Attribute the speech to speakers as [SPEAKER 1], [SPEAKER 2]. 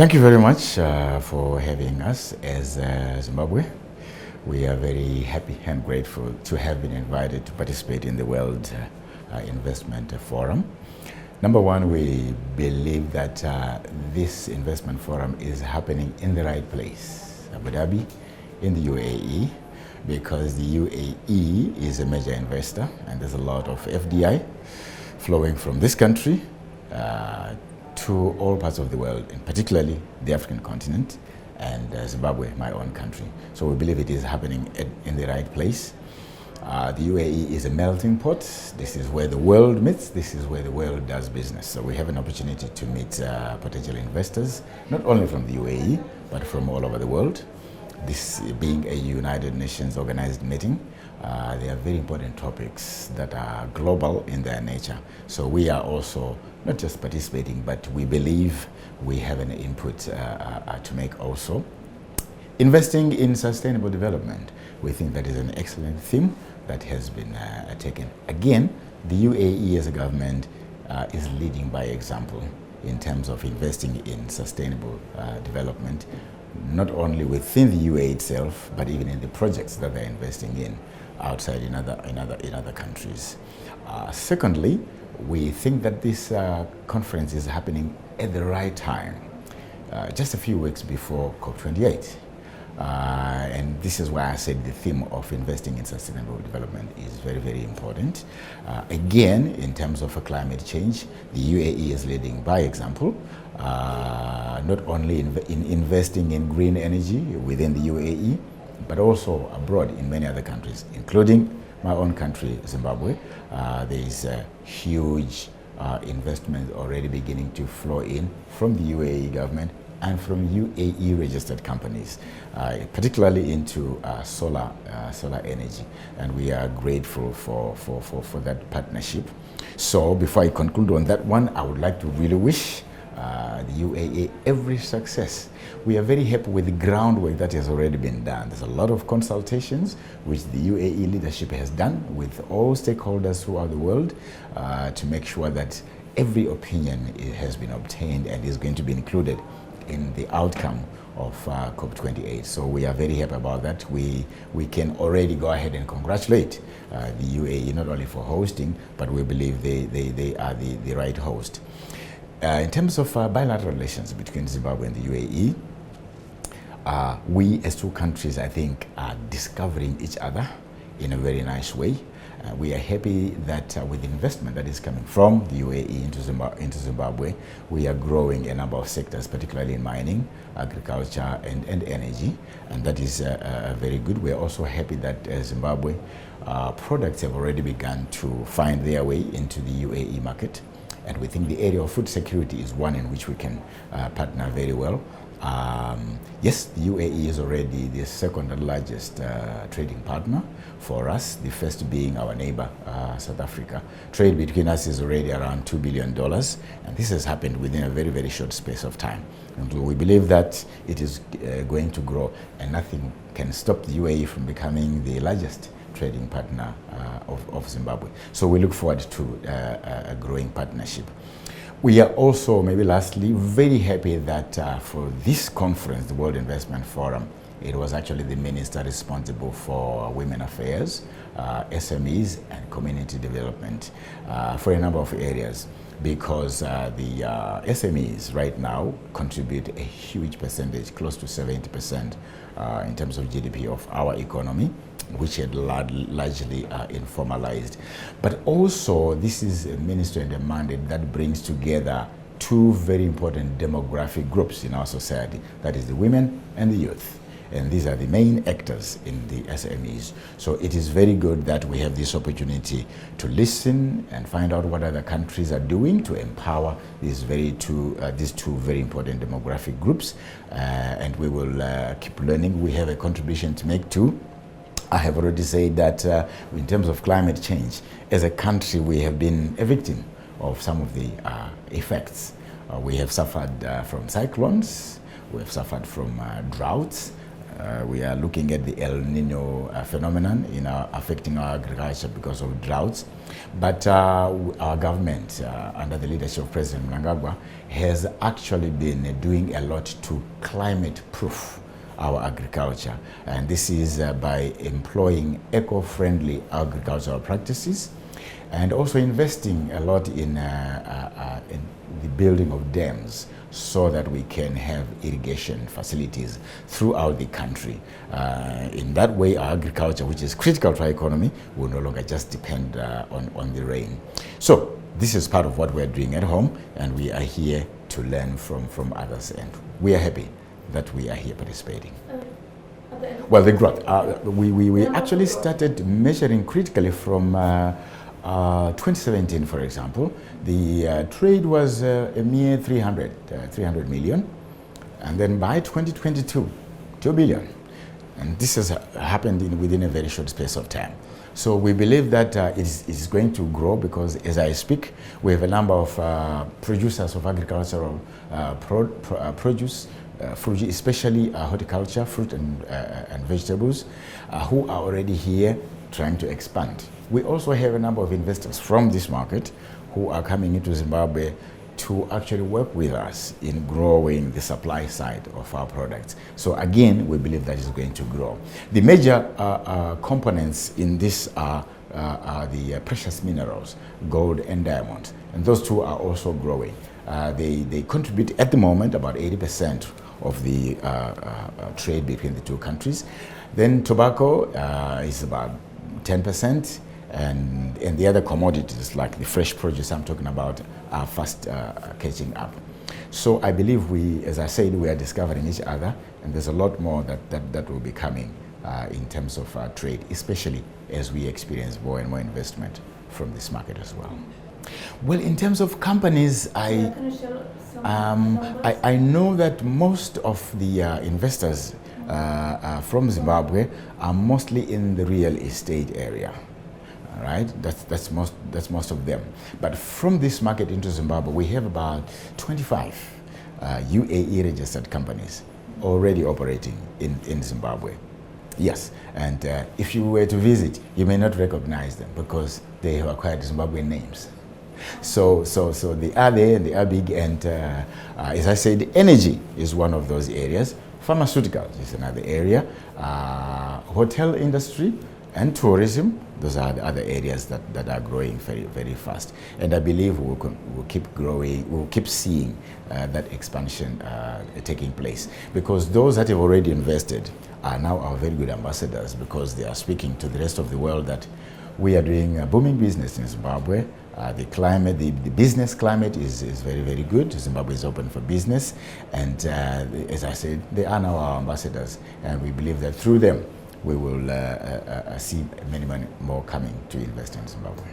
[SPEAKER 1] Thank you very much for having us as Zimbabwe. We are very happy and grateful to have been invited to participate in the World Investment Forum. Number one, we believe that this investment forum is happening in the right place, Abu Dhabi, in the UAE, because the UAE is a major investor and there's a lot of FDI flowing from this country to all parts of the world, and particularly the African continent and Zimbabwe, my own country. So we believe it is happening in the right place. The UAE is a melting pot. This is where the world meets. This is where the world does business. So we have an opportunity to meet potential investors, not only from the UAE, but from all over the world. This being a United Nations organized meeting, there are very important topics that are global in their nature. So we are also not just participating, but we believe we have an input to make also. Investing in sustainable development, we think that is an excellent theme that has been taken. Again, the UAE as a government is leading by example in terms of investing in sustainable development, not only within the UAE itself, but even in the projects that they're investing in outside in other countries. Secondly, we think that this conference is happening at the right time, just a few weeks before COP28. And this is why I said the theme of investing in sustainable development is very, very important. Again, in terms of climate change, the UAE is leading by example, not only in investing in green energy within the UAE, but also abroad in many other countries, including my own country, Zimbabwe. There is a huge investment already beginning to flow in from the UAE government and from UAE registered companies, particularly into solar energy. And we are grateful for that partnership. So before I conclude on that one, I would like to really wish the UAE every success. We are very happy with the groundwork that has already been done. There's a lot of consultations which the UAE leadership has done with all stakeholders throughout the world to make sure that every opinion has been obtained and is going to be included in the outcome of COP28. So we are very happy about that. We can already go ahead and congratulate the UAE not only for hosting, but we believe they are the right host. In terms of bilateral relations between Zimbabwe and the UAE, we as two countries, I think, are discovering each other in a very nice way. We are happy that with investment that is coming from the UAE into Zimbabwe, we are growing a number of sectors, particularly in mining, agriculture, and energy, and that is very good. We are also happy that Zimbabwe products have already begun to find their way into the UAE market. And we think the area of food security is one in which we can partner very well. Yes, the UAE is already the second largest trading partner for us, the first being our neighbor, South Africa. Trade between us is already around $2 billion, and this has happened within a very, very short space of time. And we believe that it is going to grow, and nothing can stop the UAE from becoming the largest trading partner of Zimbabwe. So we look forward to a growing partnership. We are also, maybe lastly, very happy that for this conference, the World Investment Forum, it was actually the minister responsible for women affairs, SMEs, and community development for a number of areas, because the SMEs right now contribute a huge percentage, close to 70% in terms of GDP of our economy, which had largely informalized. But also, this is a ministry and a mandate that brings together two very important demographic groups in our society, that is the women and the youth. And these are the main actors in the SMEs. So it is very good that we have this opportunity to listen and find out what other countries are doing to empower these two very important demographic groups. And we will keep learning. We have a contribution to make too. I have already said that in terms of climate change, as a country, we have been a victim of some of the effects. We have suffered from cyclones, we have suffered from droughts, We are looking at the El Nino phenomenon, affecting our agriculture because of droughts. But our government, under the leadership of President Mnangagwa, has actually been doing a lot to climate-proof our agriculture. And this is by employing eco-friendly agricultural practices and also investing a lot in the building of dams so that we can have irrigation facilities throughout the country. In that way, our agriculture, which is critical to our economy, will no longer just depend on the rain. So this is part of what we're doing at home, and we are here to learn from others, and we are happy that we are here participating. Well, the growth, we actually started measuring critically from 2017, for example. The trade was a mere 300 million, and then by 2022, 2 billion. And this has happened within a very short space of time. So we believe that it is going to grow because, as I speak, we have a number of producers of agricultural produce, especially horticulture, fruit and vegetables, who are already here trying to expand. We also have a number of investors from this market who are coming into Zimbabwe to actually work with us in growing the supply side of our products. So again, we believe that is going to grow. The major components in this are the precious minerals, gold and diamonds, and those two are also growing. They contribute at the moment about 80% of the trade between the two countries. Then tobacco is about 10%, and the other commodities like the fresh produce I'm talking about are fast catching up. So I believe as I said, we are discovering each other, and there's a lot more that will be coming in terms of trade, especially as we experience more and more investment from this market as well. Well, in terms of companies, I know that most of the investors from Zimbabwe are mostly in the real estate area. Right, that's most of them. But from this market into Zimbabwe, we have about 25 UAE registered companies already operating in Zimbabwe. Yes, and if you were to visit, you may not recognize them because they have acquired Zimbabwean names. So they are there and they are big, and as I said, energy is one of those areas. Pharmaceuticals is another area. Hotel industry and tourism, those are the other areas that are growing very, very fast. And I believe we'll keep growing, we'll keep seeing that expansion taking place. Because those that have already invested are now our very good ambassadors, because they are speaking to the rest of the world that we are doing a booming business in Zimbabwe. The climate, the business climate is very, very good. Zimbabwe is open for business. And as I said, they are now our ambassadors. And we believe that through them, we will see many more coming to invest in Zimbabwe.